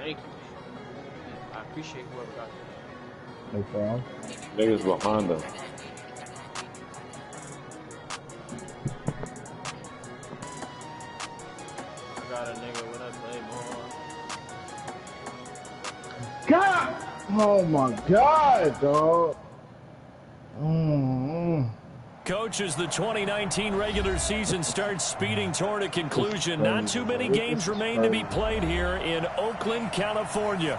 Thank you. I appreciate whoever got that. No problem. Niggas behind them. I got a nigga when I play more. God! Oh my God, dog. Coach, as the 2019 regular season starts speeding toward a conclusion, not too many games remain to be played here in Oakland, California.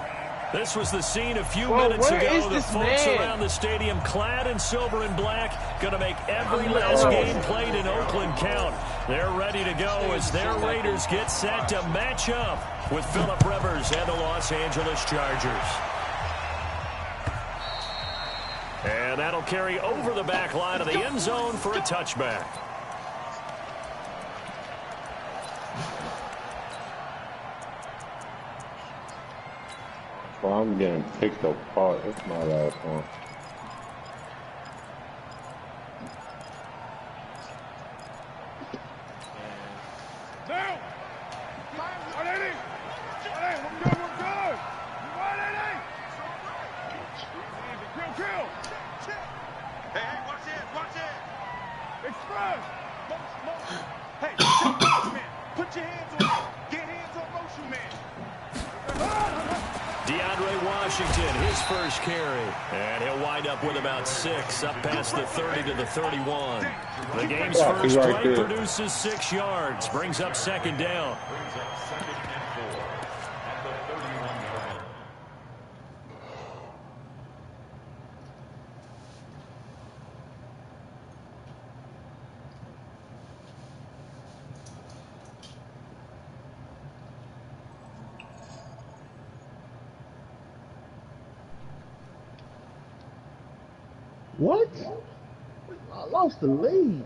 This was the scene a few minutes ago. The folks around the stadium clad in silver and black going to make every last game played in Oakland count. They're ready to go as their Raiders get set to match up with Phillip Rivers and the Los Angeles Chargers. And that'll carry over the back line of the end zone for a touchback. Well, I'm getting picked apart. It's my last one. Down! We're good! Kill! Hey, watch it! Express! Hey, man, put your hands on it. Get hands on motion, man. DeAndre Washington, his first carry. And he'll wind up with about 6, up past the 30 to the 31. The game's first play produces 6 yards, brings up second down. What? I lost the lead.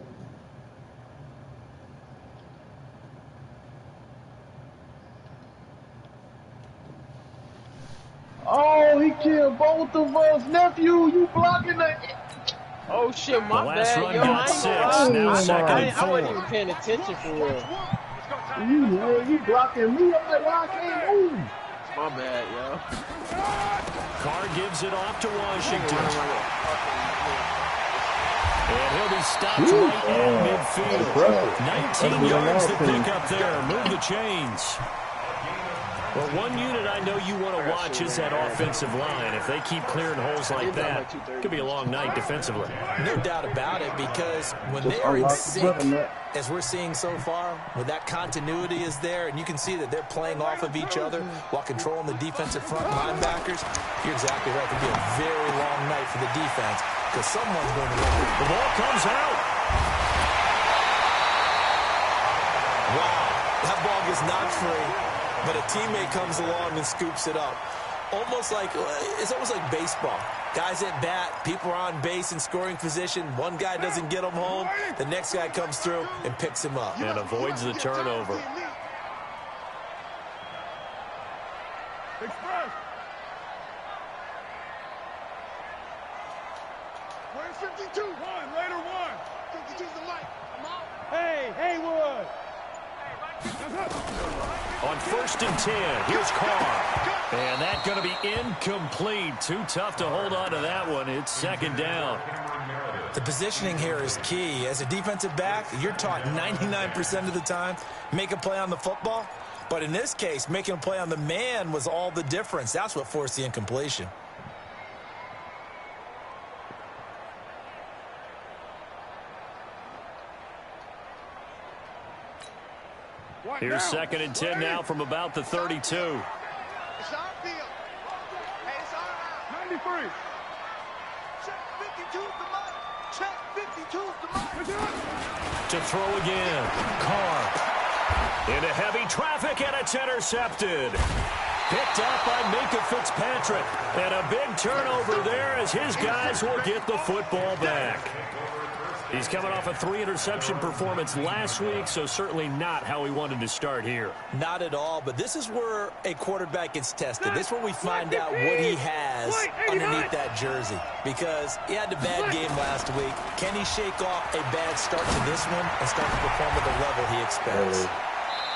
Oh, he killed both of us. Nephew, you blocking the... Oh, shit, my bad. Last run yo, got 6. Now second and 4. I wasn't even paying attention for real. You blocking me. I'm like, I can't move. My bad, yo. Carr gives it off to Washington. And he'll be stopped right in midfield. 19 yards to pick up there. Move the chains. Well, one unit I know you want to watch is that offensive line. If they keep clearing holes like that, it could be a long night defensively. No doubt about it, because when they are in sync, as we're seeing so far, when that continuity is there, and you can see that they're playing off of each other while controlling the defensive front linebackers, you're exactly right. It could be a very long night for the defense, because someone's going to win. The ball comes out. Wow, that ball gets knocked free, but a teammate comes along and scoops it up. It's almost like baseball. Guys at bat, people are on base in scoring position. One guy doesn't get him home. The next guy comes through and picks him up. And avoids the turnover. Express! Where's 52? Later one. 52's the light. I'm out. Hey, Haywood! On 1st and 10, here's Carr. And that's going to be incomplete. Too tough to hold on to that one. It's second down. The positioning here is key. As a defensive back, you're taught 99% of the time, make a play on the football. But in this case, making a play on the man was all the difference. That's what forced the incompletion. Here's 2nd and 10 now from about the 32. It's our field. Hey, it's our 93. Check 52's the mark. Check 52's the mark. To throw again. Carr. Into heavy traffic, and it's intercepted. Picked up by Minka Fitzpatrick. And a big turnover there as his guys will get the football back. He's coming off a 3-interception performance last week, so certainly not how he wanted to start here. Not at all, but this is where a quarterback gets tested. This is where we find out what he has underneath that jersey, because he had a bad game last week. Can he shake off a bad start to this one and start to perform at the level he expects?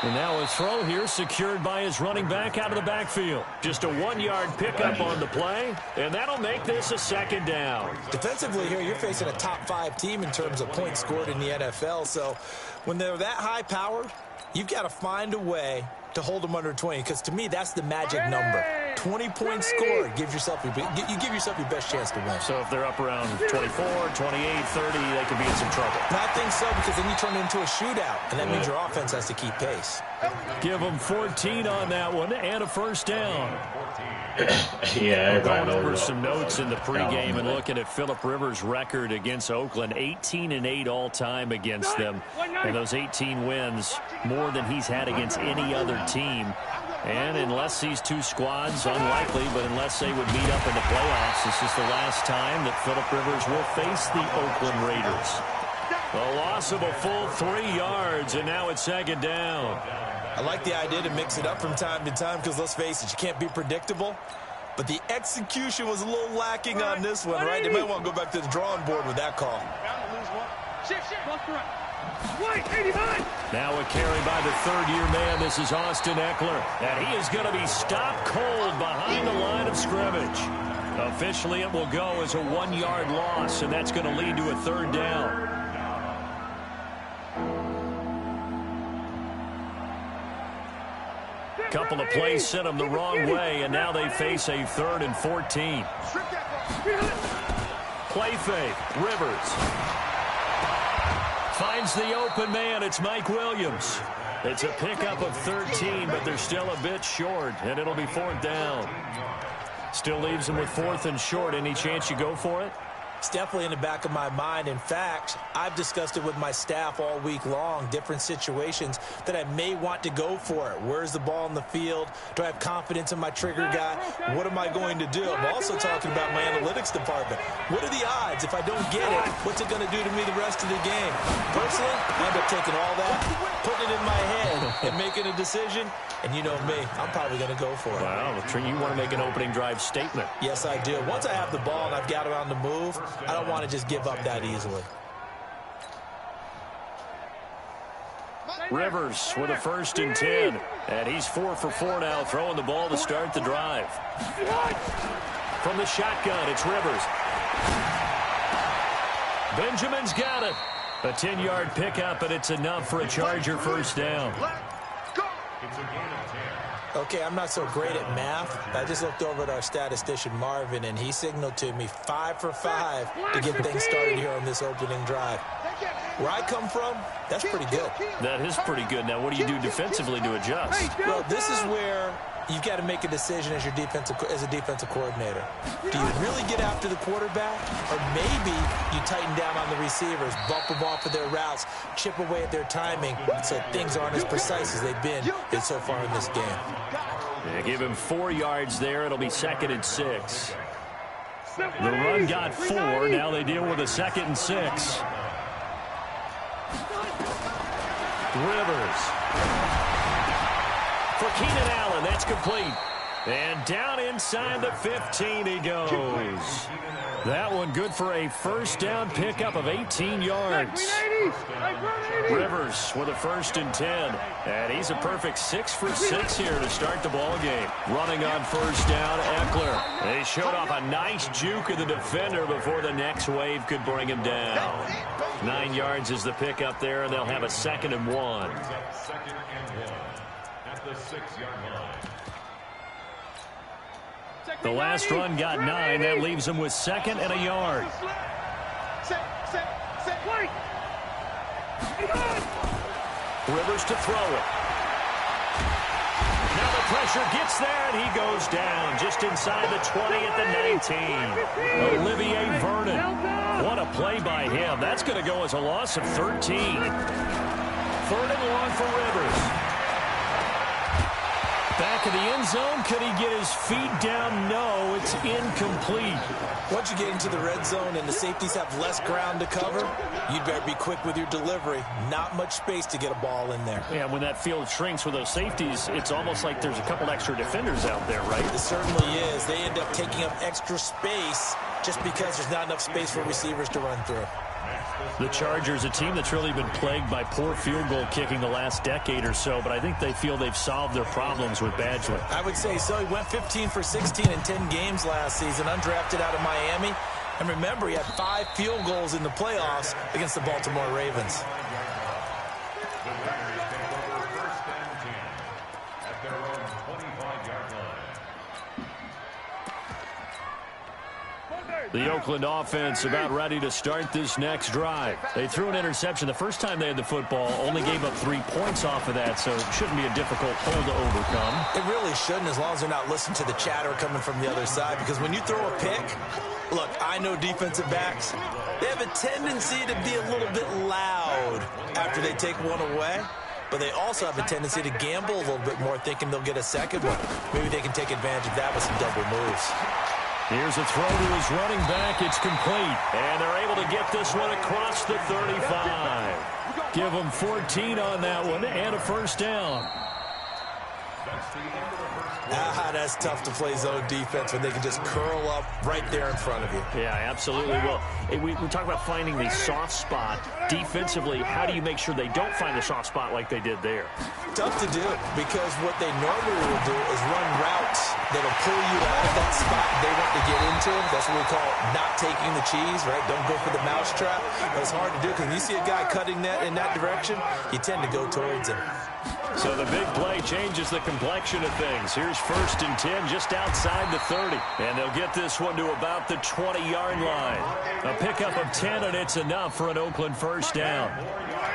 And now a throw here secured by his running back out of the backfield. Just a 1-yard pickup on the play, and that'll make this a 2nd down. Defensively here, you're facing a top 5 team in terms of points scored in the NFL. So when they're that high-powered, you've got to find a way to hold them under 20, because to me, that's the magic number. 20 points scored gives yourself you give yourself your best chance to win. So if they're up around 24, 28, 30, they could be in some trouble. And I think so, because then you turn it into a shootout, and that means your offense has to keep pace. Give them 14 on that one and a 1st down. Yeah, going over some notes in the pregame and looking at Phillip Rivers' record against Oakland, 18-8 all-time against them. And those 18 wins, more than he's had against any other team. And unless these two squads, unlikely, but unless they would meet up in the playoffs, this is the last time that Phillip Rivers will face the Oakland Raiders. A loss of a full 3 yards, and now it's 2nd down. I like the idea to mix it up from time to time, because let's face it, you can't be predictable. But the execution was a little lacking on this one, right? They might want to go back to the drawing board with that call. Now a carry by the 3rd-year man. This is Austin Eckler. And he is going to be stopped cold behind the line of scrimmage. Officially, it will go as a 1-yard loss, and that's going to lead to a 3rd down. Couple of plays sent them the wrong way, and now they face a 3rd and 14. Play fake. Rivers finds the open man. It's Mike Williams. It's a pickup of 13, but they're still a bit short, and it'll be 4th down. Still leaves them with 4th and short. Any chance you go for it? It's definitely in the back of my mind. In fact, I've discussed it with my staff all week long, different situations that I may want to go for it. Where's the ball in the field? Do I have confidence in my trigger guy? What am I going to do? I'm also talking about my analytics department. What are the odds? If I don't get it, what's it going to do to me the rest of the game? Personally, I end up taking all that, putting it in my head, and making a decision. And you know me, I'm probably going to go for it. Wow, you want to make an opening drive statement. Yes, I do. Once I have the ball and I've got it on the move, I don't want to just give up that easily. Rivers with a 1st and 10. And he's 4 for 4 now, throwing the ball to start the drive. From the shotgun, it's Rivers. Benjamin's got it. A 10-yard pickup, and it's enough for a Charger 1st down. Okay, I'm not so great at math. I just looked over at our statistician, Marvin, and he signaled to me 5 for 5 to get things started here on this opening drive. Where I come from, that's pretty good. That is pretty good. Now, what do you do defensively to adjust? Well, this is where you've got to make a decision as a defensive coordinator. Do you really get after the quarterback, or maybe you tighten down on the receivers, bump them off of their routes, chip away at their timing, so things aren't as precise as they've been so far in this game? They give him 4 yards there. It'll be 2nd and 6. The run got 4. Now they deal with a 2nd and 6. Rivers. For Keenan Allen, that's complete. And down inside the 15 he goes. That one good for a 1st down pickup of 18 yards. Rivers with a 1st and 10. And he's a perfect 6 for 6 here to start the ball game. Running on 1st down, Eckler. They showed off a nice juke of the defender before the next wave could bring him down. 9 yards is the pickup there, and they'll have a 2nd and 1. The last run got 9. That leaves him with 2nd and a yard. Rivers to throw it. Now the pressure gets there, and he goes down just inside the 20 at the 19. Olivier Vernon. What a play by him. That's going to go as a loss of 13. 3rd and long for Rivers. Back in the end zone. Could he get his feet down? No, it's incomplete. Once you get into the red zone and the safeties have less ground to cover, you'd better be quick with your delivery. Not much space to get a ball in there. Yeah, when that field shrinks with those safeties, it's almost like there's a couple extra defenders out there, right? It certainly is. They end up taking up extra space just because there's not enough space for receivers to run through. The Chargers, a team that's really been plagued by poor field goal kicking the last decade or so, but I think they feel they've solved their problems with Badgley. I would say so. He went 15 for 16 in 10 games last season, undrafted out of Miami. And remember, he had 5 field goals in the playoffs against the Baltimore Ravens. The Oakland offense about ready to start this next drive. They threw an interception the first time they had the football, only gave up 3 points off of that, so it shouldn't be a difficult hole to overcome. It really shouldn't, as long as they're not listening to the chatter coming from the other side, because when you throw a pick, look, I know defensive backs, they have a tendency to be a little bit loud after they take one away. But they also have a tendency to gamble a little bit more, thinking they'll get a second one. Maybe they can take advantage of that with some double moves. Here's a throw to his running back. It's complete. And they're able to get this one across the 35. Give them 14 on that one and a first down. That's tough to play zone defense when they can just curl up right there in front of you. Yeah, absolutely. Well, we talk about finding the soft spot. Defensively, how do you make sure they don't find the soft spot like they did there? Tough to do, because what they normally will do is run routes that'll pull you out of that spot they want to get into. That's what we call not taking the cheese, right? Don't go for the mousetrap. But it's hard to do, because when you see a guy cutting that in that direction, you tend to go towards him. So the big play changes the complexion of things. Here's 1st and 10 just outside the 30. And they'll get this one to about the 20-yard line. A pickup of 10, and it's enough for an Oakland first down.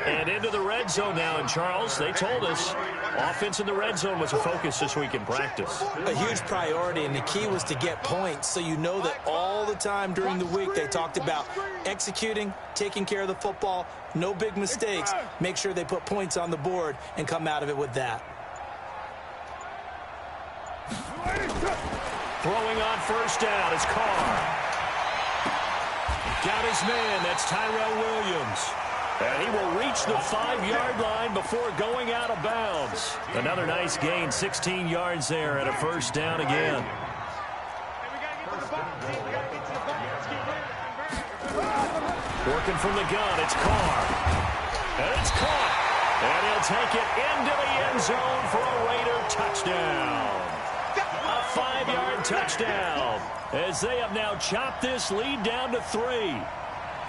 And into the red zone now. And, Charles, they told us offense in the red zone was a focus this week in practice. A huge priority, and the key was to get points. So you know that all the time during the week they talked about executing, taking care of the football, no big mistakes. Make sure they put points on the board and come out of it with that. Throwing on first down is Carr. Got his man. That's Tyrell Williams. And he will reach the 5-yard line before going out of bounds. Another nice gain, 16 yards there, and a first down again. Working from the gun, it's Carr. And it's caught. And he'll take it into the end zone for a Raider touchdown. A 5-yard touchdown, as they have now chopped this lead down to 3.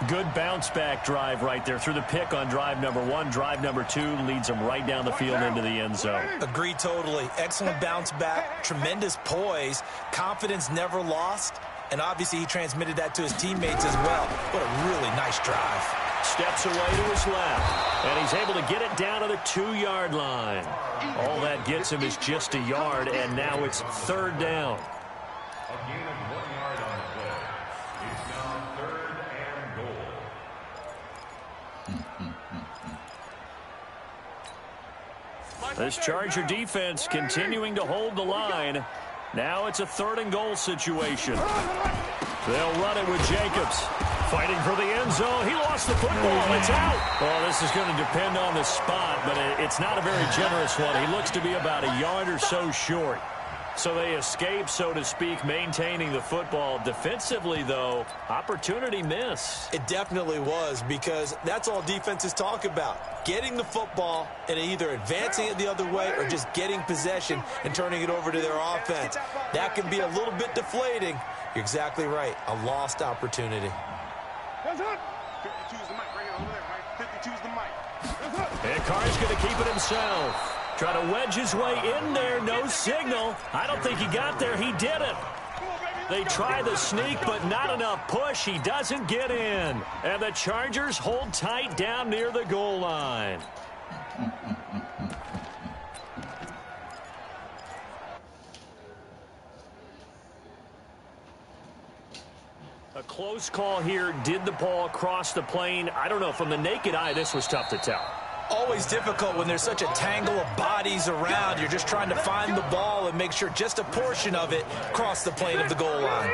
Good bounce-back drive right there through the pick on drive number 1. Drive number 2 leads them right down the field into the end zone. Agree totally. Excellent bounce back, tremendous poise, confidence never lost, and obviously he transmitted that to his teammates as well. What a really nice drive. Steps away to his left, and he's able to get it down to the 2-yard line. All that gets him is just a yard, and now it's 3rd down. A gain of 1 yard on the play. It's now 3rd and goal. This Charger defense continuing to hold the line. Now it's a 3rd and goal situation. They'll run it with Jacobs. Fighting for the end zone. He lost the football. It's out. Well, this is going to depend on the spot, but it's not a very generous one. He looks to be about a yard or so short. So they escape, so to speak, maintaining the football. Defensively, though, opportunity miss. It definitely was, because that's all defenses talk about. Getting the football and either advancing it the other way or just getting possession and turning it over to their offense. That can be a little bit deflating. You're exactly right. A lost opportunity. 52's the mic right here over there, Mike. 52's the mic. And Carr's going to keep it himself. Trying to wedge his way in there. No signal. I don't think he got there. He did it. They try the sneak, but not enough push. He doesn't get in. And the Chargers hold tight down near the goal line. A close call here. Did the ball cross the plane? I don't know. From the naked eye, this was tough to tell. Always difficult when there's such a tangle of bodies around. You're just trying to find the ball and make sure just a portion of it crossed the plane of the goal line.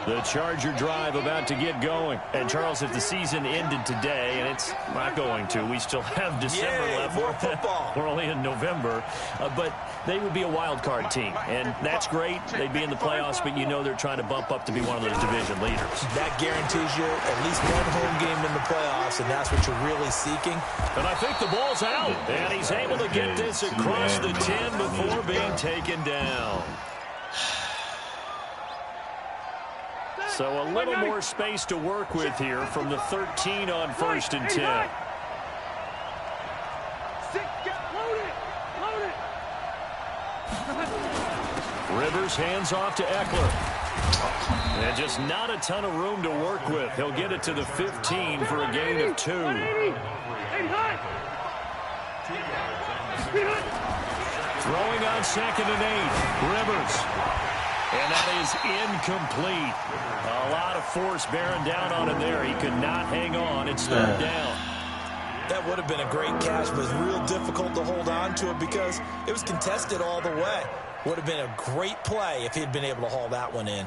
The Charger drive about to get going. And, Charles, if the season ended today, and it's not going to, we still have December left. More football. We're only in November. But they would be a wild card team. And that's great. They'd be in the playoffs, but you know they're trying to bump up to be one of those division leaders. That guarantees you at least one home game in the playoffs, and that's what you're really seeking. And I think the ball's out. And he's able to get this across the 10 before being taken down. So a little more space to work with here from the 13 on 1st and 10. Rivers hands off to Eckler. And just not a ton of room to work with. He'll get it to the 15 for a gain of 2. Throwing on 2nd and 8. Rivers. And that is incomplete. A lot of force bearing down on him there. He could not hang on. It's 3rd down. That would have been a great catch, but it's real difficult to hold on to it because it was contested all the way. Would have been a great play if he had been able to haul that one in.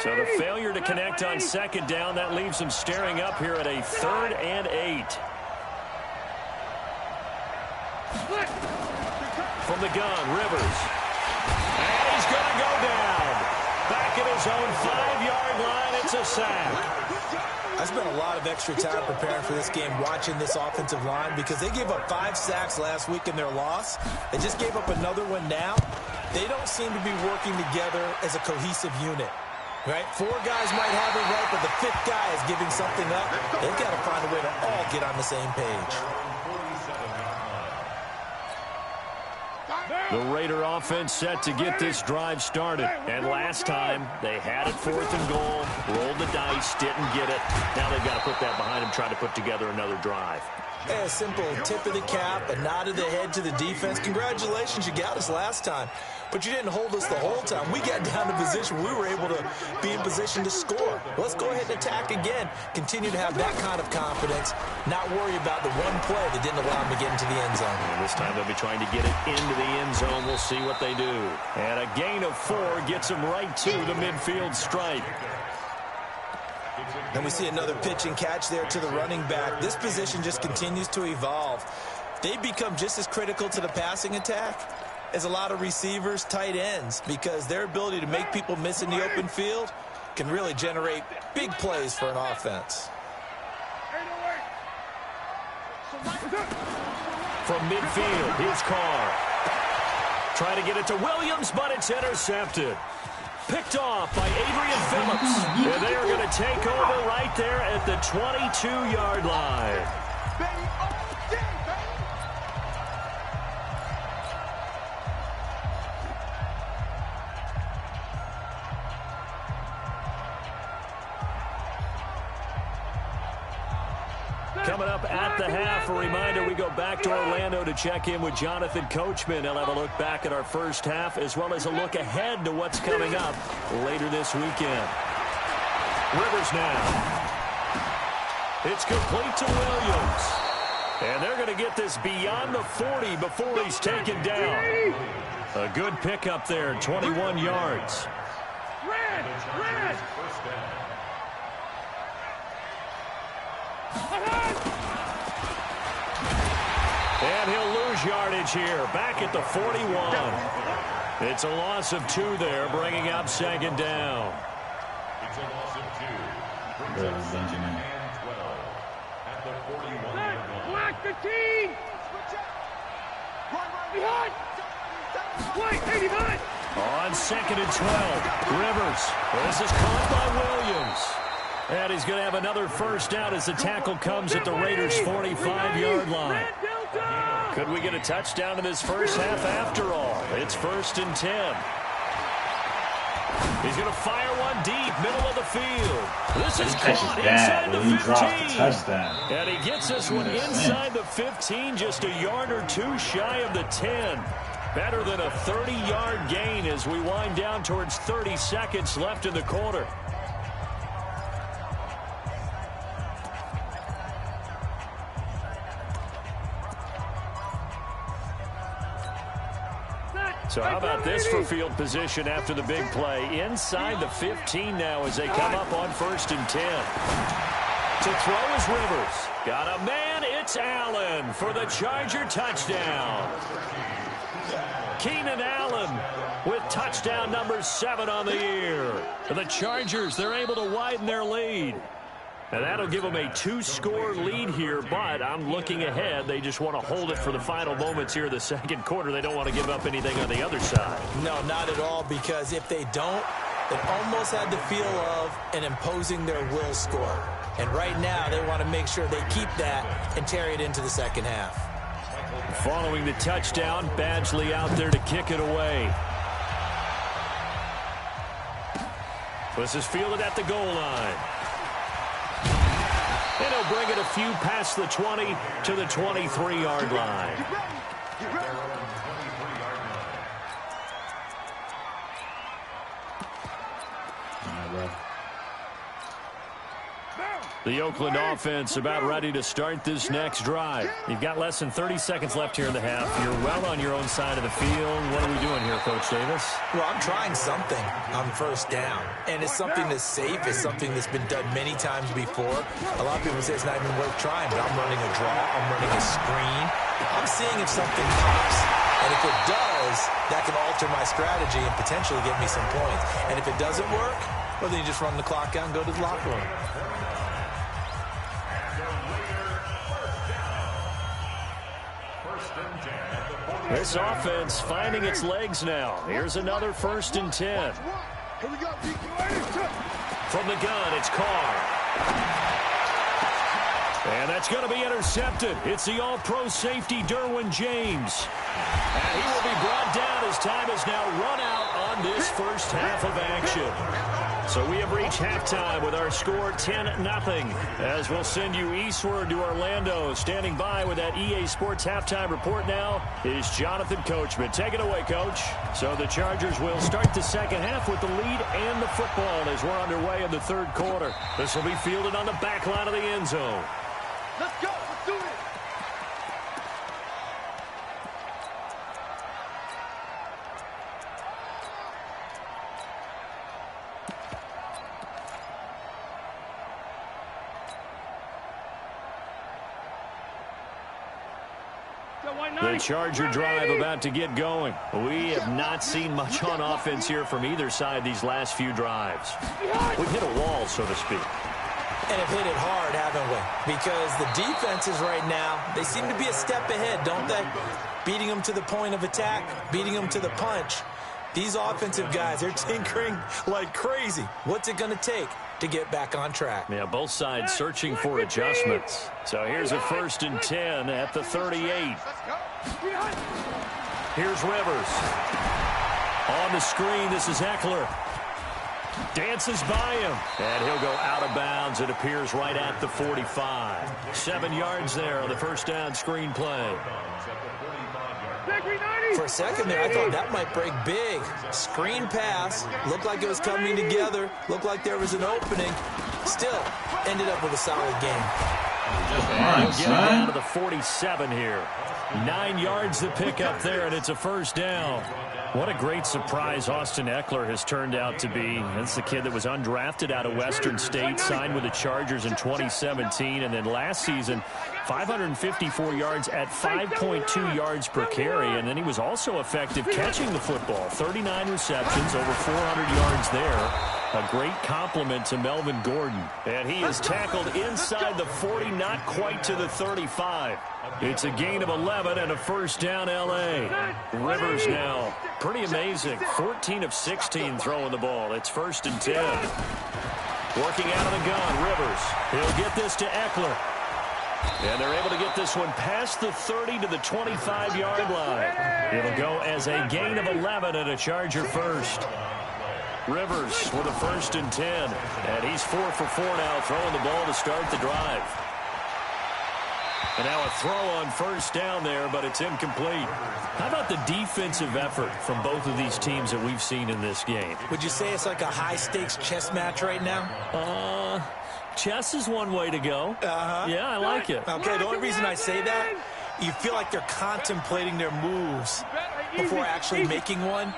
So the failure to connect on 2nd down, that leaves him staring up here at a 3rd and 8. From the gun, Rivers. And he's going to go down. Back at his own 5-yard line, it's a sack. I spent a lot of extra time preparing for this game, watching this offensive line, because they gave up 5 sacks last week in their loss. They just gave up another one now. They don't seem to be working together as a cohesive unit. Right? 4 guys might have it right, but the 5th guy is giving something up. They've got to find a way to all get on the same page. The Raider offense set to get this drive started. And last time, they had it 4th and goal, rolled the dice, didn't get it. Now they've got to put that behind them, try to put together another drive. A simple tip of the cap, a nod of the head to the defense. Congratulations, you got us last time. But you didn't hold us the whole time. We got down to position. We were able to be in position to score. Let's go ahead and attack again. Continue to have that kind of confidence. Not worry about the one play that didn't allow them to get into the end zone. And this time they'll be trying to get it into the end zone. We'll see what they do. And a gain of 4 gets them right to the midfield stripe. And we see another pitch and catch there to the running back. This position just continues to evolve. They become just as critical to the passing attack as a lot of receivers, tight ends, because their ability to make people miss in the open field can really generate big plays for an offense. From midfield, here's Carr. Trying to get it to Williams, but it's intercepted. Picked off by Adrian Phillips. And they are going to take over right there at the 22-yard line. Coming up at the half, a reminder, we go back to Orlando to check in with Jonathan Coachman. He'll have a look back at our first half as well as a look ahead to what's coming up later this weekend. Rivers now. It's complete to Williams. And they're going to get this beyond the 40 before he's taken down. A good pickup there, 21 yards. Red! And he'll lose yardage here, back at the 41. It's a loss of 2 there, bringing up 2nd down. It's a loss of 2. Brings up 2nd and 12 at the 41-yard line. Black 15! Behind! White, 89! On 2nd and 12, Rivers. This is caught by Williams. And he's going to have another first down as the tackle comes at the Raiders' 45-yard line. Could we get a touchdown in this first half after all? It's 1st and 10. He's going to fire one deep, middle of the field. This is caught inside the 15. And he gets this one inside the 15, just a yard or 2 shy of the 10. Better than a 30-yard gain as we wind down towards 30 seconds left in the quarter. So how about this for field position after the big play? Inside the 15 now as they come up on 1st and 10. To throw is Rivers. Got a man, it's Allen for the Charger touchdown. Keenan Allen with touchdown number 7 on the year. For the Chargers, they're able to widen their lead. And that'll give them a 2-score lead here, but I'm looking ahead. They just want to hold it for the final moments here of the second quarter. They don't want to give up anything on the other side. No, not at all, because if they don't, it almost had the feel of an imposing their will score. And right now, they want to make sure they keep that and carry it into the second half. Following the touchdown, Badgley out there to kick it away. This is fielded at the goal line. And he'll bring it a few past the 20 to the 23-yard line. The Oakland offense about ready to start this next drive. You've got less than 30 seconds left here in the half. You're well on your own side of the field. What are we doing here, Coach Davis? Well, I'm trying something on 1st down. And it's something that's safe. It's something that's been done many times before. A lot of people say it's not even worth trying, but I'm running a draw. I'm running a screen. I'm seeing if something pops. And if it does, that can alter my strategy and potentially get me some points. And if it doesn't work, well, then you just run the clock out and go to the locker room. This offense finding its legs now. Here's another 1st and 10. From the gun, it's Carr. And that's going to be intercepted. It's the all-pro safety, Derwin James. And he will be brought down as time is now run out on this first half of action. So we have reached halftime with our score 10-0. As we'll send you eastward to Orlando. Standing by with that EA Sports halftime report now is Jonathan Coachman. Take it away, Coach. So the Chargers will start the second half with the lead and the football as we're underway in the third quarter. This will be fielded on the back line of the end zone. Let's go. Let's do it. The Charger drive about to get going. We have not seen much on offense here from either side these last few drives. We've hit a wall, so to speak. And have hit it hard, haven't we? Because the defenses right now, they seem to be a step ahead, don't they? Beating them to the point of attack, beating them to the punch. These offensive guys, they're tinkering like crazy. What's it going to take to get back on track? Yeah, both sides searching for adjustments. So here's a 1st and 10 at the 38. Here's Rivers. On the screen, this is Eckler. Dances by him. And he'll go out of bounds. It appears right at the 45. 7 yards there on the first down screen play. For a second there, I thought that might break big. Screen pass. Looked like it was coming together. Looked like there was an opening. Still, ended up with a solid game. Getting down to the 47 here. 9 yards to pick up there, and it's a first down. What a great surprise Austin Eckler has turned out to be. That's the kid that was undrafted out of Western State, signed with the Chargers in 2017, and then last season, 554 yards at 5.2 yards per carry, and then he was also effective catching the football. 39 receptions, over 400 yards there. A great compliment to Melvin Gordon. And he is tackled inside the 40, not quite to the 35. It's a gain of 11 and a first down, L.A. Rivers now. Pretty amazing. 14 of 16 throwing the ball. It's 1st and 10. Working out of the gun, Rivers. He'll get this to Eckler. And they're able to get this one past the 30 to the 25-yard line. It'll go as a gain of 11 and a Charger first. Rivers with a 1st and 10. And he's 4 for 4 now, throwing the ball to start the drive. And now a throw on first down there, but it's incomplete. How about the defensive effort from both of these teams that we've seen in this game? Would you say it's like a high-stakes chess match right now? Chess is one way to go. Yeah, I like it. Okay, the only reason I say that, you feel like they're contemplating their moves before actually making one,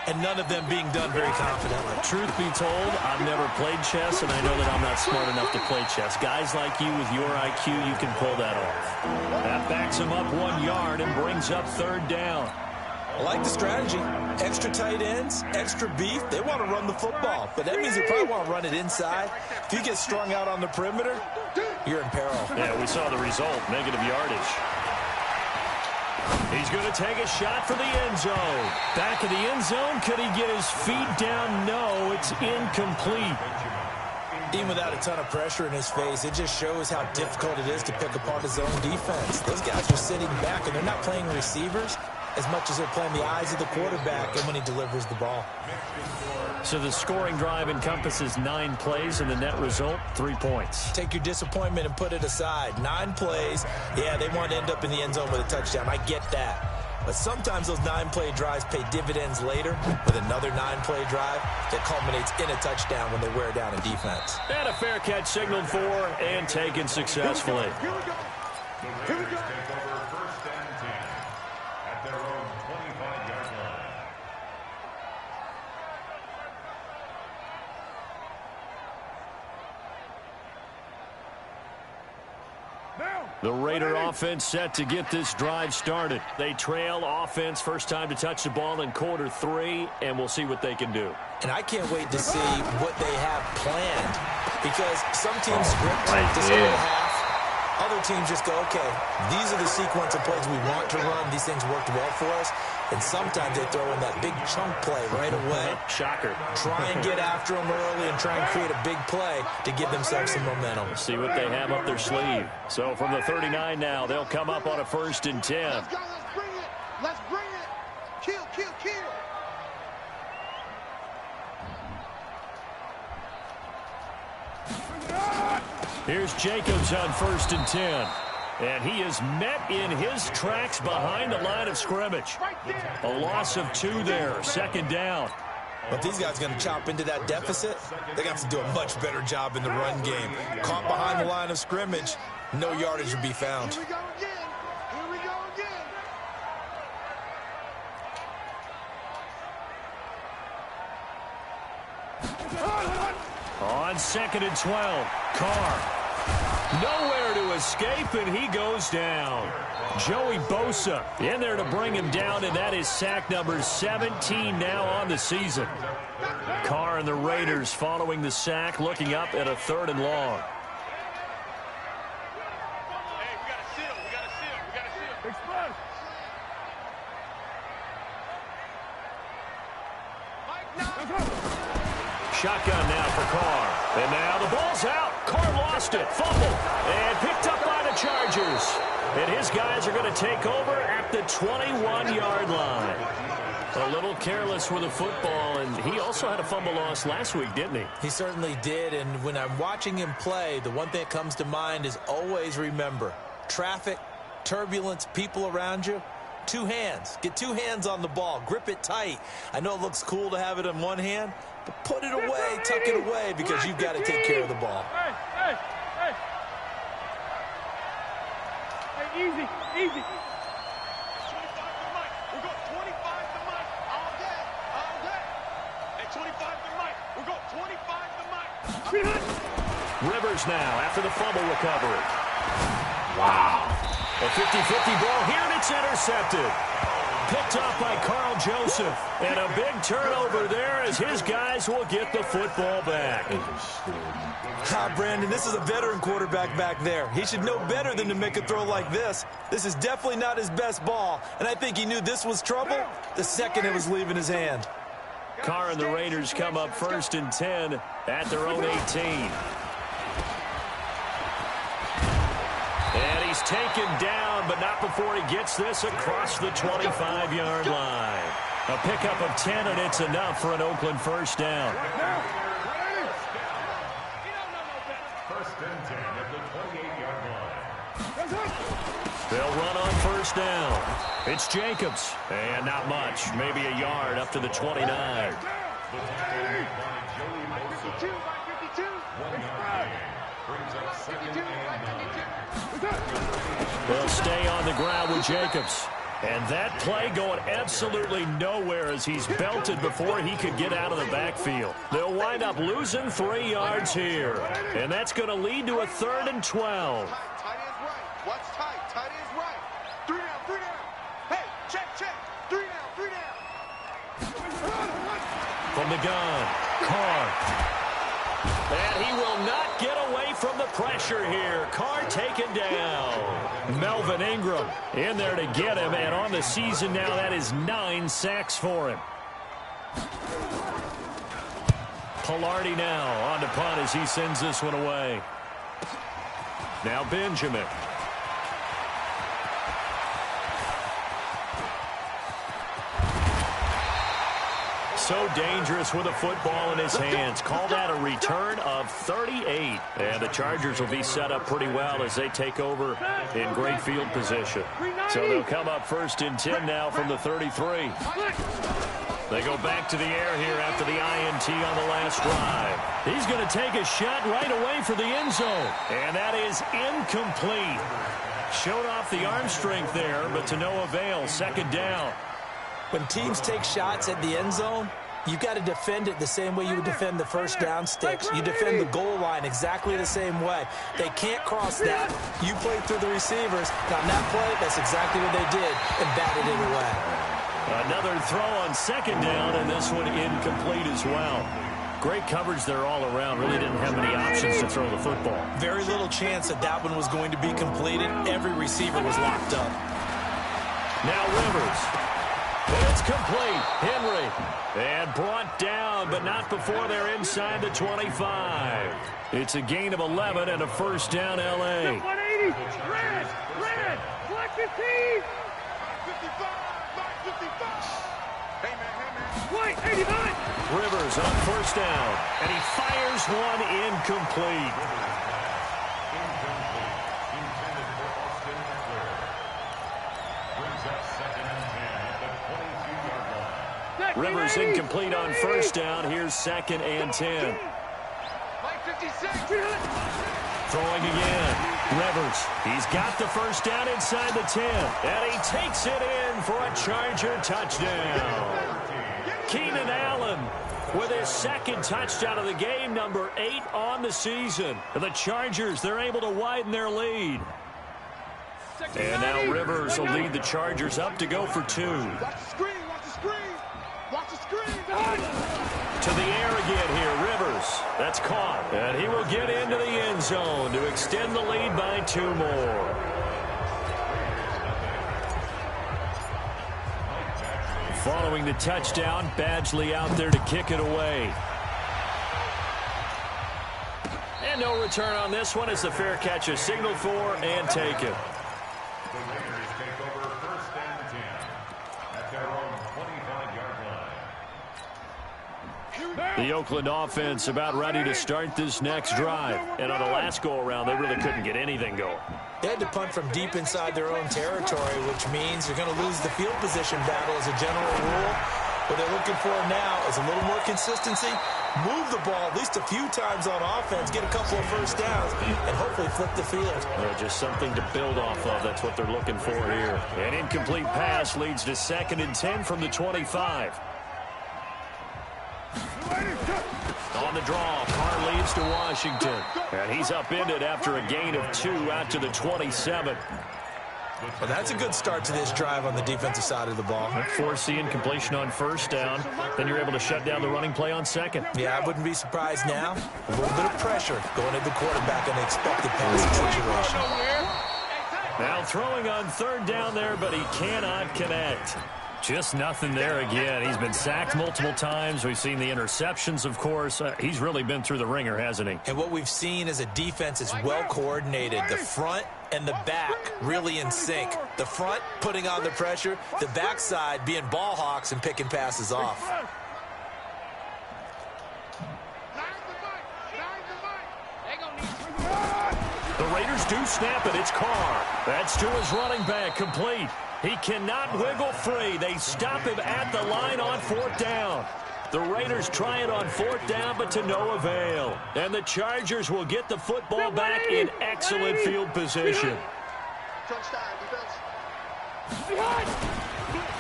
and none of them being done very confidently. Truth be told, I've never played chess, and I know that I'm not smart enough to play chess. Guys like you with your IQ, you can pull that off. That backs him up 1 yard and brings up 3rd down. I like the strategy. Extra tight ends, extra beef. They want to run the football, but that means they probably want to run it inside. If you get strung out on the perimeter, you're in peril. Yeah, we saw the result, negative yardage. He's going to take a shot for the end zone. Back of the end zone. Could he get his feet down? No, it's incomplete. Even without a ton of pressure in his face, it just shows how difficult it is to pick apart his own defense. Those guys are sitting back, and they're not playing receivers as much as they're playing the eyes of the quarterback and when he delivers the ball. So the scoring drive encompasses 9 plays, and the net result, 3 points. Take your disappointment and put it aside. 9 plays. Yeah, they want to end up in the end zone with a touchdown. I get that. But sometimes those 9-play drives pay dividends later with another 9-play drive that culminates in a touchdown when they wear down a defense. And a fair catch signaled for and taken successfully. Here we go. Here we go. Take over 1st and 10 at their own 25-yard line. The Raider offense set to get this drive started. They trail offense, first time to touch the ball in quarter 3, and we'll see what they can do. And I can't wait to see what they have planned, because some teams script to start the half. Other teams just go, okay, these are the sequence of plays we want to run. These things worked well for us. And sometimes they throw in that big chunk play right away. Shocker. Try and get after them early and try and create a big play to give themselves some momentum. See what they have up their sleeve. So from the 39 now, they'll come up on a 1st and 10. Let's go, let's bring it. Let's bring it. Kill, kill, kill. Here's Jacobs on 1st and 10. And he is met in his tracks behind the line of scrimmage. A loss of 2 there, 2nd down. But these guys are going to chop into that deficit. They're going to have to do a much better job in the run game. Caught behind the line of scrimmage, no yardage will be found. Here we go again. Here we go again. On 2nd and 12, Carr. Nowhere to escape, and he goes down. Joey Bosa in there to bring him down, and that is sack number 17 now on the season. Carr and the Raiders following the sack, looking up at a 3rd and long. Hey, we got to seal. We got to seal. We got to seal. Express. Shotgun now for Carr. And now the ball's out. Carr lost it. Fumble. And picked up by the Chargers. And his guys are going to take over at the 21-yard line. A little careless with the football, and he also had a fumble loss last week, didn't he? He certainly did, and when I'm watching him play, the one thing that comes to mind is always remember, traffic, turbulence, people around you, 2 hands. Get 2 hands on the ball. Grip it tight. I know it looks cool to have it in one hand, but put it away, tuck it away, because you've got to take care of the ball. Hey, easy, easy. 25 to Mike. We're going 25 to Mike. All day. All day. Hey, 25 to Mike. We're going 25 to Mike. Rivers now after the fumble recovery. Wow. A 50-50 ball here, and it's intercepted. Picked off by Carl Joseph. And a big turnover there as his guys will get the football back. Brandon, this is a veteran quarterback back there. He should know better than to make a throw like this. This is definitely not his best ball, and I think he knew this was trouble the second it was leaving his hand. Carr and the Raiders come up 1st and 10 at their own 18. And he's taken down, but not before he gets this across the 25-yard line. A pickup of 10, and it's enough for an Oakland 1st down. 1st and 10 at the 28-yard line. They'll run on 1st down. It's Jacobs. And not much. Maybe a yard up to the 29. The tackle by Joey Bosa. 52. 1 yard gain. Brings up 2nd and 9. They'll stay on the ground with Jacobs. And that play going absolutely nowhere as he's belted before he could get out of the backfield. They'll wind up losing 3 yards here. And that's going to lead to a 3rd and 12. Tight end's right. Watch tight. Tight end's right. 3 down, 3 down. Hey, check. 3 down. From the gun, Carr. And he will not get away from the pressure here. Carr taken down. Melvin Ingram in there to get him. And on the season now, that is 9 sacks for him. Palamd now on to punt as he sends this one away. Now Benjamin. So dangerous with a football in his hands. Call that a return of 38. And the Chargers will be set up pretty well as they take over in great field position. So they'll come up 1st and 10 now from the 33. They go back to the air here after the INT on the last drive. He's going to take a shot right away for the end zone. And that is incomplete. Showed off the arm strength there, but to no avail. 2nd down. When teams take shots at the end zone, you've got to defend it the same way you would defend the first down sticks. You defend the goal line exactly the same way. They can't cross that. You play through the receivers. Now, on that play, that's exactly what they did and batted it away. Another throw on 2nd down, and this one incomplete as well. Great coverage there all around. Really didn't have many options to throw the football. Very little chance that that one was going to be completed. Every receiver was locked up. Now Rivers. It's complete. Henry. And brought down, but not before they're inside the 25. It's a gain of 11 and a 1st down, L.A. 180. Red. Black 15. 55. Hey, man. White 89. Rivers on 1st down. And he fires one incomplete. Rivers incomplete on 1st down. Here's 2nd and 10. Mike 56. Throwing again. Rivers. He's got the 1st down inside the 10. And he takes it in for a Charger touchdown. Keenan Allen with his 2nd touchdown of the game, number 8 on the season. And the Chargers, they're able to widen their lead. And now Rivers will lead the Chargers up to go for 2. Watch the screen. To the air again here, Rivers. That's caught. And he will get into the end zone to extend the lead by 2 more. Following the touchdown, Badgley out there to kick it away. And no return on this one as the fair catch is signaled for and taken. The Raiders take over 1st and 10 at their own 25-yard line. The Oakland offense about ready to start this next drive. And on the last go-around, they really couldn't get anything going. They had to punt from deep inside their own territory, which means you're going to lose the field position battle as a general rule. What they're looking for now is a little more consistency, move the ball at least a few times on offense, get a couple of 1st downs, and hopefully flip the field. Just something to build off of. That's what they're looking for here. An incomplete pass leads to 2nd and 10 from the 25. On the draw, Carr leads to Washington. And he's upended after a gain of 2 out to the 27. Well, that's a good start to this drive on the defensive side of the ball. Force the incompletion on 1st down. Then you're able to shut down the running play on 2nd. Yeah, I wouldn't be surprised now. A little bit of pressure going at the quarterback in the expected passing situation. Now throwing on 3rd down there, but he cannot connect. Just nothing there again. He's been sacked multiple times. We've seen the interceptions, of course. He's really been through the ringer, hasn't he? And what we've seen is a defense that's well coordinated. The front and the back really in sync. The front putting on the pressure. The backside being ball hawks and picking passes off. The Raiders do snap it. It's Carr. That's to his running back. Complete. He cannot wiggle free. They stop him at the line on 4th down. The Raiders try it on 4th down, but to no avail. And the Chargers will get the football back in excellent field position.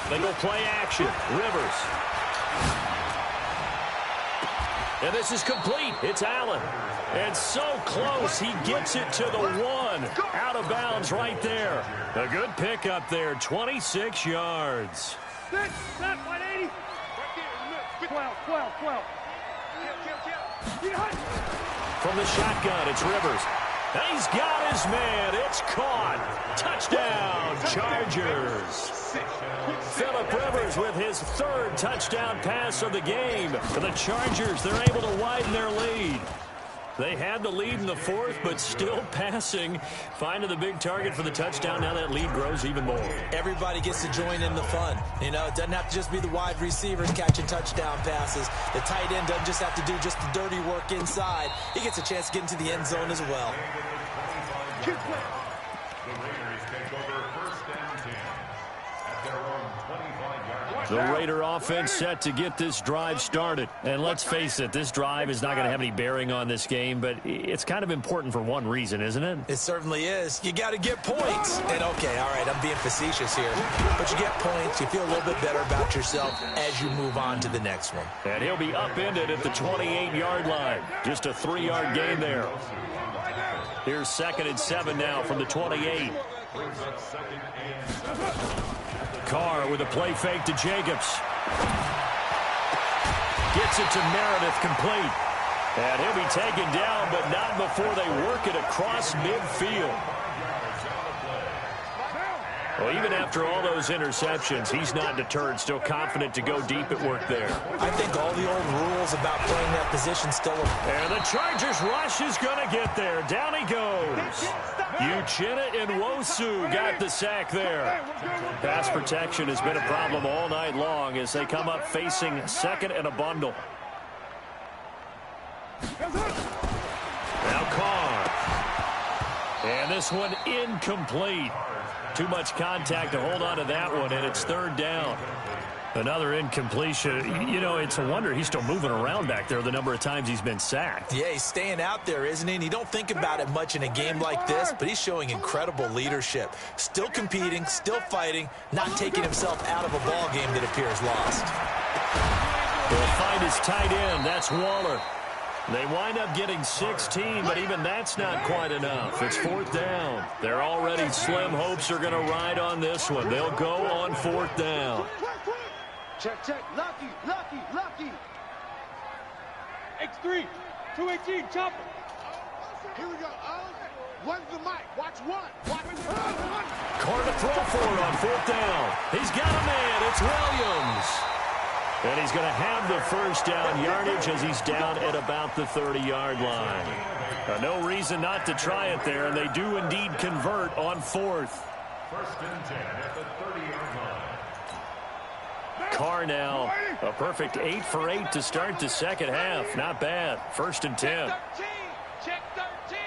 They go play action. Rivers. And this is complete. It's Allen. And so close, he gets it to the 1. Out of bounds right there. A good pickup there, 26 yards. Set, 180. Right there, 12. From the shotgun, it's Rivers. And he's got his man. It's caught. Touchdown, Chargers. Phillip Rivers with his 3rd touchdown pass of the game. For the Chargers, they're able to widen their lead. They had the lead in the 4th, but still passing. Finding the big target for the touchdown. Now that lead grows even more. Everybody gets to join in the fun. You know, it doesn't have to just be the wide receivers catching touchdown passes. The tight end doesn't just have to do just the dirty work inside. He gets a chance to get into the end zone as well. The Raiders take over 1st and 10 at their own 25-yard line. The Raider offense set to get this drive started. And let's face it, this drive is not going to have any bearing on this game, but it's kind of important for one reason, isn't it? It certainly is. You got to get points. And, okay, all right, I'm being facetious here. But you get points, you feel a little bit better about yourself as you move on to the next one. And he'll be upended at the 28-yard line. Just a 3-yard gain there. Here's 2nd and 7 now from the 28. Carr with a play fake to Jacobs. Gets it to Meredith complete. And he'll be taken down, but not before they work it across midfield. Well, even after all those interceptions, he's not deterred, still confident to go deep at work there. I think all the old rules about playing that position still apply. And the Chargers rush is going to get there. Down he goes. Uchenna Nwosu got the sack there. Pass protection has been a problem all night long as they come up facing 2nd and a bundle. Now Carr. And this one incomplete. Too much contact to hold on to that one, and it's 3rd down. Another incompletion. You know, it's a wonder he's still moving around back there the number of times he's been sacked. Yeah, he's staying out there, isn't he? And you don't think about it much in a game like this, but he's showing incredible leadership. Still competing, still fighting, not taking himself out of a ball game that appears lost. He'll find his tight end. That's Waller. They wind up getting 16, but even that's not quite enough. It's 4th down. They're already slim hopes are going to ride on this one. They'll go on 4th down. Check. Lucky. X3. 218. Chopper. Here we go. One's the mic. Watch one. Carr to throw for it on 4th down. He's got a man. It's Williams. And he's going to have the 1st down yardage as he's down at about the 30-yard line. No reason not to try it there, and they do indeed convert on 4th. 1st and 10 at the 30-yard line. Carr now, a perfect 8 for 8 to start the 2nd half. Not bad. 1st and 10. Check 13.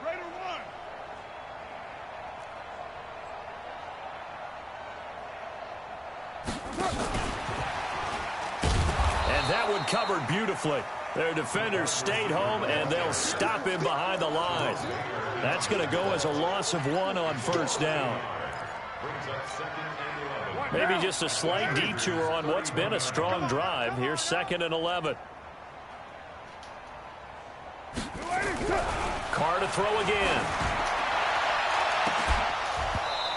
Raider 1. And that one covered beautifully. Their defenders stayed home, and they'll stop him behind the line. That's going to go as a loss of 1 on 1st down. Maybe just a slight detour on what's been a strong drive. Here's 2nd and 11. Carr to throw again.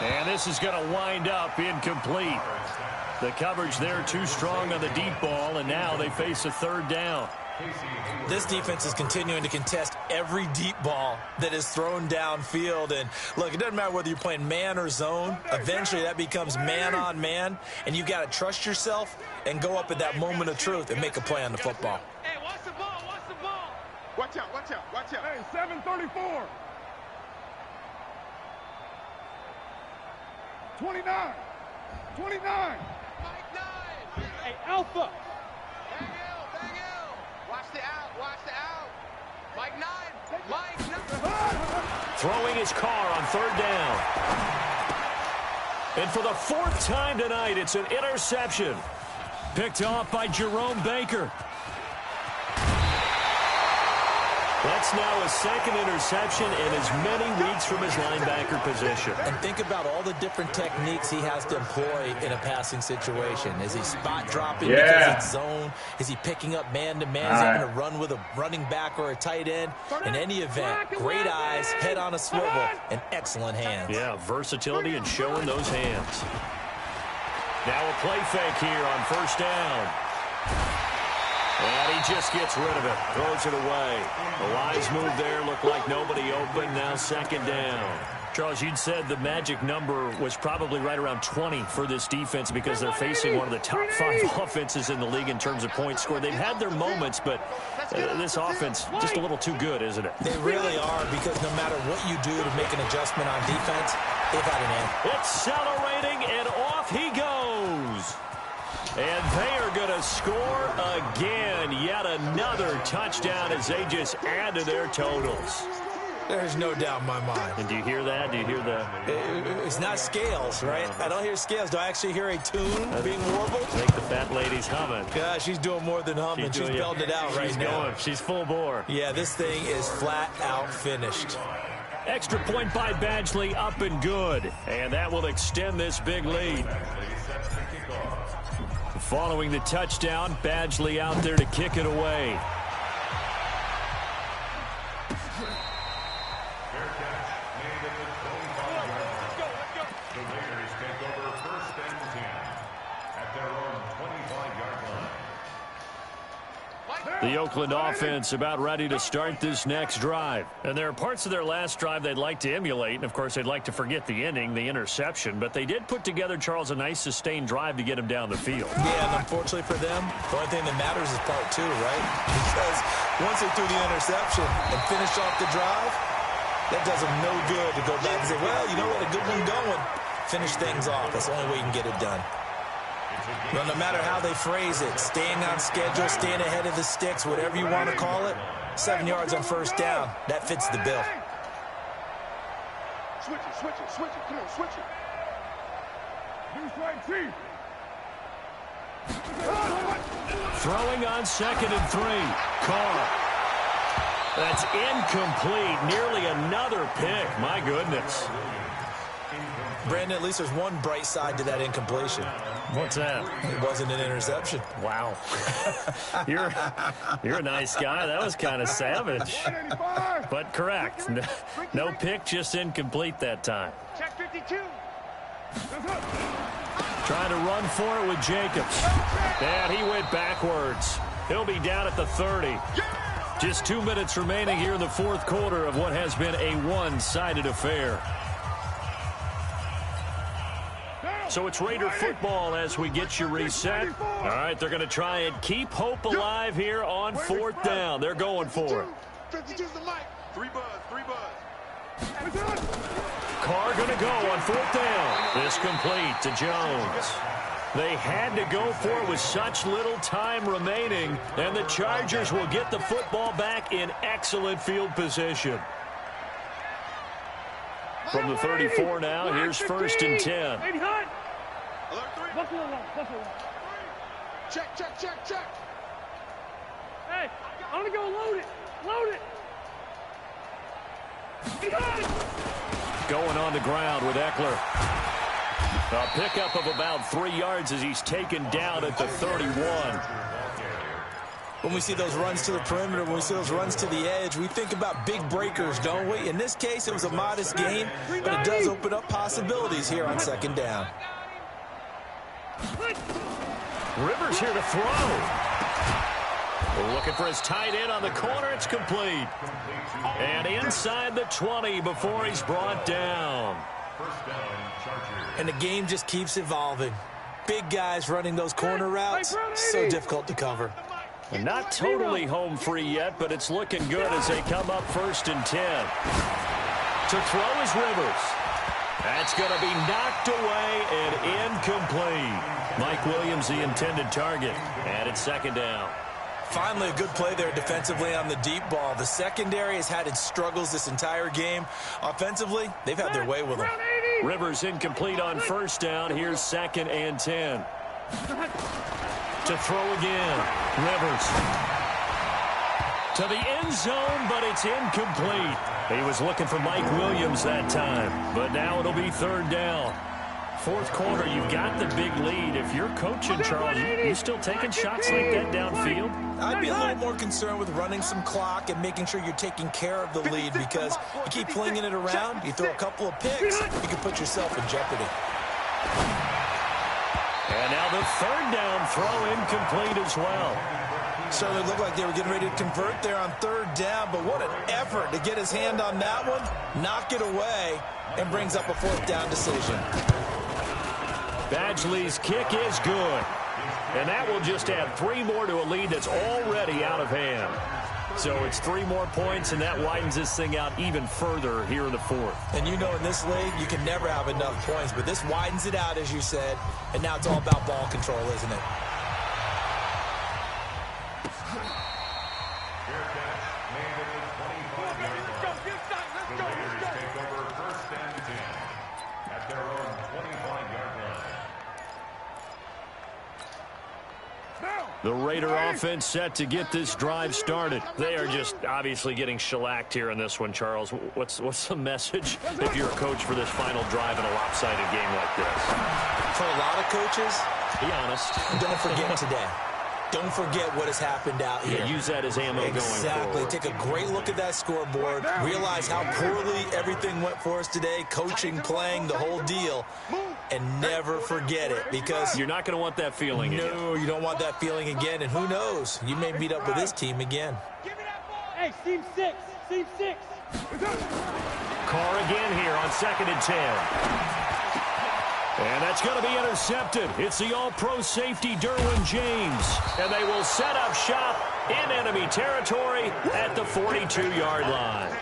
And this is going to wind up incomplete. The coverage there too strong on the deep ball, and now they face a 3rd down. This defense is continuing to contest every deep ball that is thrown downfield. And, look, it doesn't matter whether you're playing man or zone. Eventually that becomes man on man, and you've got to trust yourself and go up at that moment of truth and make a play on the football. Hey, watch the ball. Watch out. Hey, 734. 29. Mike 9. Hey, Alpha. Bang Hill. Watch the out. Mike 9. Throwing his Carr on 3rd down. And for the 4th time tonight, it's an interception. Picked off by Jerome Baker. That's now a second interception in as many weeks from his linebacker position. And think about all the different techniques he has to employ in a passing situation. Is he spot dropping because it's zone? Is he picking up man-to-man? Is he going to run with a running back or a tight end? In any event, great eyes, head on a swivel, and excellent hands. Yeah, versatility and showing those hands. Now a play fake here on first down. And he just gets rid of it, throws it away. A wise move there, looked like nobody open, now second down. Charles, you'd said the magic number was probably right around 20 for this defense because they're facing one of the top 5 offenses in the league in terms of points scored. They've had their moments, but this offense just a little too good, isn't it? They really are, because no matter what you do to make an adjustment on defense, they've had an end. Accelerating, and off he goes. And they are going to score again. Yet another touchdown as they just add to their totals. There's no doubt in my mind. And do you hear that? Do you hear the... It's not scales, right? I don't hear scales. Do I actually hear a tune being warbled? I think the fat lady's humming. Yeah, she's doing more than humming. She's belting it out right now. She's full bore. Yeah, this thing is flat out finished. Extra point by Badgley, up and good. And that will extend this big lead. Following the touchdown, Badgley out there to kick it away. The Raiders take over first and 10 at their own 25-yard line. The Oakland offense about ready to start this next drive. And there are parts of their last drive they'd like to emulate. And, of course, they'd like to forget the ending, the interception. But they did put together, Charles, a nice sustained drive to get him down the field. Yeah, and unfortunately for them, the only thing that matters is part 2, right? Because once they threw the interception and finished off the drive, that does them no good to go back and say, well, you know what, a good one going. Finish things off. That's the only way you can get it done. Well, no matter how they phrase it, staying on schedule, staying ahead of the sticks, whatever you want to call it, 7 yards on first down, that fits the bill. Switch it, switch it, switch it. Come on, switch it. Throwing on 2nd and 3. Carr. That's incomplete. Nearly another pick. My goodness. Brandon, at least there's one bright side to that incompletion. What's that? It wasn't an interception. Wow. You're a nice guy. That was kind of savage. But correct. No pick, just incomplete that time. Check 52. Trying to run for it with Jacobs. And he went backwards. He'll be down at the 30. Just 2 minutes remaining here in the fourth quarter of what has been a one-sided affair. So it's Raider football as we get you reset. All right, they're going to try and keep hope alive here on 4th down. They're going for it. 52's the mic. 3 buzz, 3 buzz. Carr going to go on 4th down. This complete to Jones. They had to go for it with such little time remaining, and the Chargers will get the football back in excellent field position. From the 34 now, here's 1st and 10. Check, check, check, check. Hey, I'm gonna go load it. Load it. Going on the ground with Eckler. A pickup of about 3 yards as he's taken down at the 31. When we see those runs to the perimeter, when we see those runs to the edge, we think about big breakers, don't we? In this case, it was a modest gain, but it does open up possibilities here on 2nd down. Rivers here to throw. Looking for his tight end on the corner. It's complete. And inside the 20 before he's brought down. And the game just keeps evolving. Big guys running those corner routes, so difficult to cover. And not totally home free yet, but it's looking good as they come up 1st and 10. To throw is Rivers. That's going to be knocked away and incomplete. Mike Williams, the intended target. And it's 2nd down. Finally, a good play there defensively on the deep ball. The secondary has had its struggles this entire game. Offensively, they've had their way with them. Rivers incomplete on 1st down. Here's 2nd and 10. To throw again. Rivers. To the end zone, but it's incomplete. He was looking for Mike Williams that time, but now it'll be third down. Fourth quarter, you've got the big lead. If you're coaching, Charles, you still taking shots like that downfield? I'd be a little more concerned with running some clock and making sure you're taking care of the lead, because you keep flinging it around, you throw a couple of picks, you can put yourself in jeopardy. And now the third down throw incomplete as well. Certainly looked like they were getting ready to convert there on third down, but what an effort to get his hand on that one, knock it away, and brings up a fourth down decision. Badgley's kick is good. And that will just add 3 more to a lead that's already out of hand. So it's 3 more points, and that widens this thing out even further here in the fourth. And you know in this league, you can never have enough points, but this widens it out, as you said, and now it's all about ball control, isn't it? The Raider offense set to get this drive started. They are just obviously getting shellacked here in this one, Charles. What's the message if you're a coach for this final drive in a lopsided game like this? For a lot of coaches, be honest. Don't forget today. Don't forget what has happened out here. Yeah, use that as ammo going forward. Exactly. Take a great look at that scoreboard. Realize how poorly everything went for us today. Coaching, playing, the whole deal. And never forget it, because you're not going to want that feeling again. No, you don't want that feeling again. And who knows? You may meet up with this team again. Hey, seam 6. Seam 6. Carr again here on 2nd and 10. And that's going to be intercepted. It's the all-pro safety, Derwin James. And they will set up shop in enemy territory at the 42-yard line.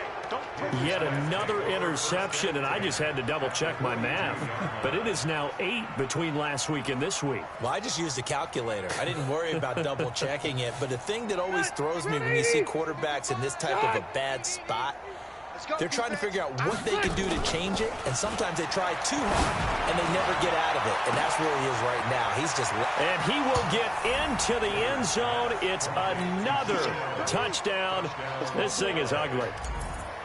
Yet another interception, and I just had to double-check my math. But it is now 8 between last week and this week. Well, I just used a calculator. I didn't worry about double-checking it. But the thing that always throws me when you see quarterbacks in this type of a bad spot, they're trying to figure out what they can do to change it, and sometimes they try too hard, and they never get out of it. And that's where he is right now. He's just... And he will get into the end zone. It's another touchdown. This thing is ugly.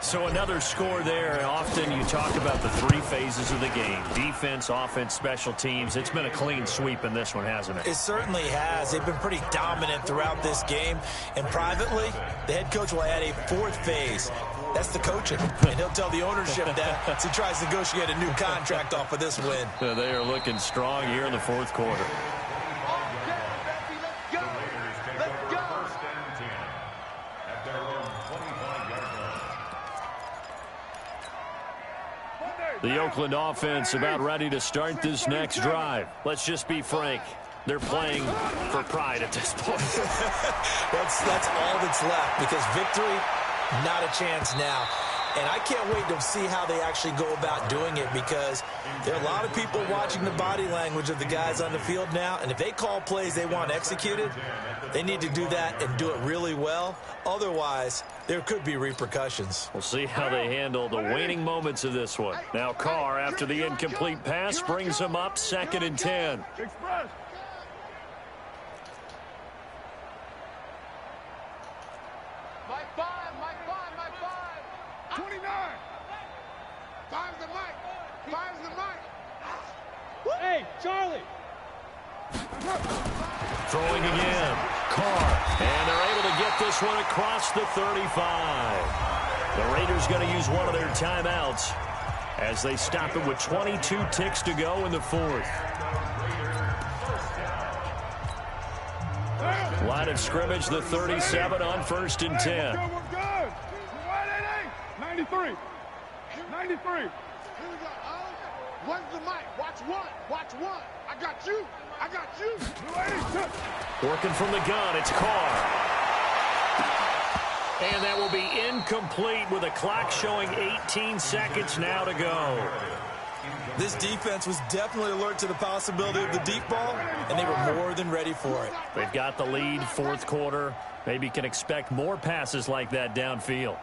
So another score there, and often you talk about the 3 phases of the game. Defense, offense, special teams. It's been a clean sweep in this one, hasn't it? It certainly has. They've been pretty dominant throughout this game. And privately, the head coach will add a 4th phase. That's the coaching. And he'll tell the ownership that as he tries to negotiate a new contract off of this win. They are looking strong here in the 4th quarter. The Oakland offense about ready to start this next drive. Let's just be frank. They're playing for pride at this point. That's all that's left, because victory, not a chance now. And I can't wait to see how they actually go about doing it, because there are a lot of people watching the body language of the guys on the field now. And if they call plays they want executed, they need to do that and do it really well. Otherwise, there could be repercussions. We'll see how they handle the waning moments of this one. Now Carr, after the incomplete pass, brings him up 2nd and 10. Express. Mike 5. 29. 5's the mic. 5's the mic. Hey, Charlie. Throwing again. Carr. And they're able to get this one across the 35. The Raiders going to use one of their timeouts as they stop it with 22 ticks to go in the 4th. Line of scrimmage, the 37 on 1st and 10. We're good. 93. 93. Here we go. One's the mic. Watch one. Watch one. I got you. I got you. Working from the gun, it's Carr. And that will be incomplete with a clock showing 18 seconds now to go. This defense was definitely alert to the possibility of the deep ball, and they were more than ready for it. They've got the lead, 4th quarter. Maybe can expect more passes like that downfield.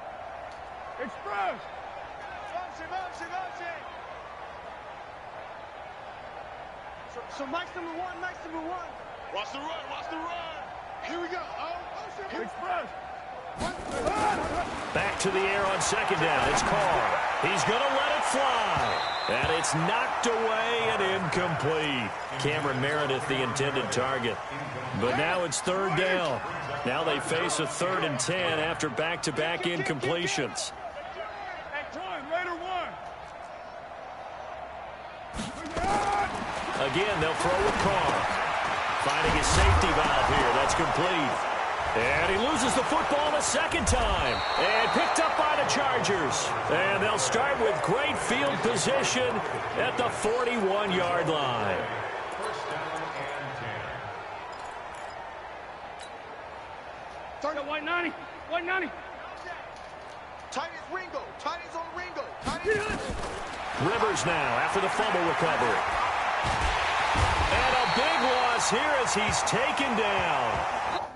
Express. So Mike's number 1, Watch the run. Watch the run. Here we go. Express. Back to the air on second down. It's Carr. He's going to let it fly. And it's knocked away and incomplete. Cameron Meredith, the intended target. But now it's third down. Now they face a 3rd and 10 after back-to-back incompletions. Again, they'll throw with Carr. Finding his safety valve here. That's complete. And he loses the football a second time. And picked up by the Chargers. And they'll start with great field position at the 41-yard line. Turn to white 90. White 90. Tight is Ringo. Tight is on Ringo. Tight is... Rivers now after the fumble recovery. And a big loss here as he's taken down.